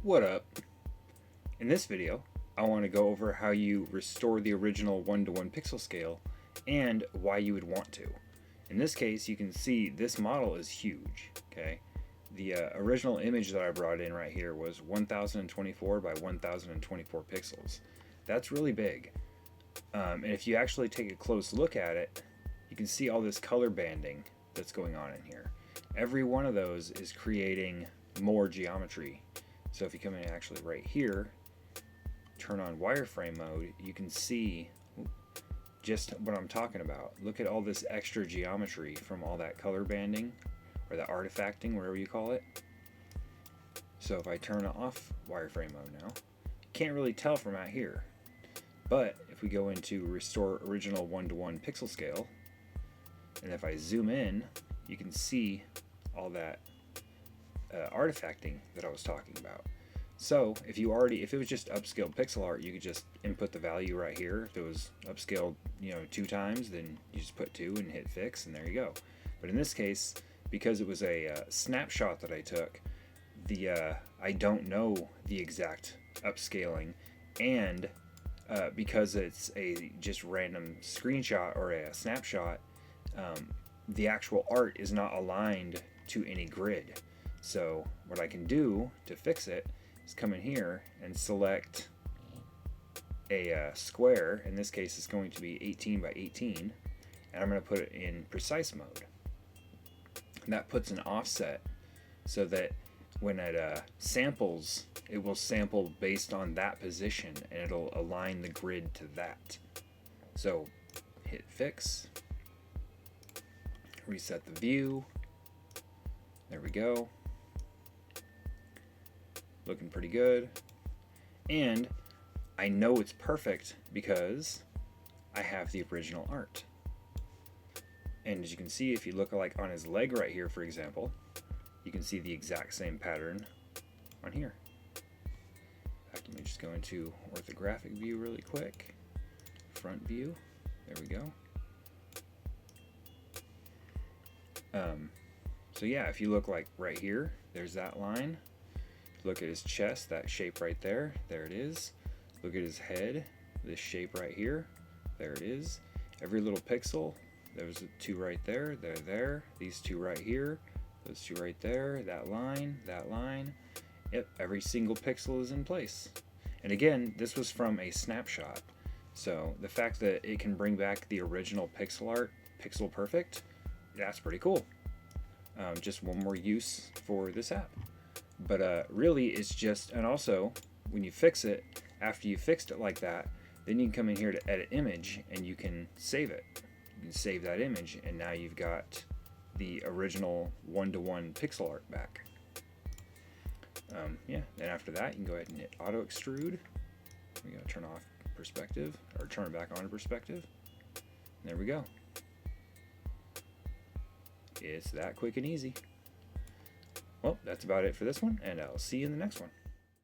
What up? In this video, I want to go over how you restore the original 1:1 pixel scale and why you would want to. In this case, you can see this model is huge, okay? The original image that I brought in right here was 1024 by 1024 pixels. That's really big. And if you actually take a close look at it, you can see all this color banding that's going on in here. Every one of those is creating more geometry. So if you come in actually right here, turn on wireframe mode, you can see just what I'm talking about. Look at all this extra geometry from all that color banding, or the artifacting, whatever you call it. So if I turn off wireframe mode now, you can't really tell from out here. But if we go into restore original 1:1 pixel scale, and if I zoom in, you can see all that artifacting that I was talking about. So if it was just upscaled pixel art, you could just input the value right here. If it was upscaled, 2 times, then you just put 2 and hit fix, and there you go. But in this case, because it was a snapshot that I took, I don't know the exact upscaling, and because it's a just random screenshot or a snapshot, the actual art is not aligned to any grid. So what I can do to fix it is come in here and select a square. In this case, it's going to be 18 by 18, and I'm going to put it in precise mode. And that puts an offset so that when it samples, it will sample based on that position, and it'll align the grid to that. So hit fix, reset the view. There we go. Looking pretty good. And I know it's perfect because I have the original art. And as you can see, if you look like on his leg right here, for example, you can see the exact same pattern on here. In fact, let me just go into orthographic view really quick. Front view. There we go. So yeah, if you look like right here, there's that line. Look at his chest, that shape right there. There it is. Look at his head, this shape right here. There it is. Every little pixel, there's 2 right there. They're there. These 2 right here. Those 2 right there. That line. That line. Yep, every single pixel is in place. And again, this was from a snapshot. So the fact that it can bring back the original pixel art, pixel perfect, that's pretty cool. Just one more use for this app. But really it's just, and also when you fix it, after you fixed it like that, then you can come in here to edit image and you can save it. You can save that image, and now you've got the original 1:1 pixel art back. Yeah, and after that you can go ahead and hit auto extrude. We gotta turn off perspective, or turn it back on to perspective. And there we go. It's that quick and easy. Well, that's about it for this one, and I'll see you in the next one.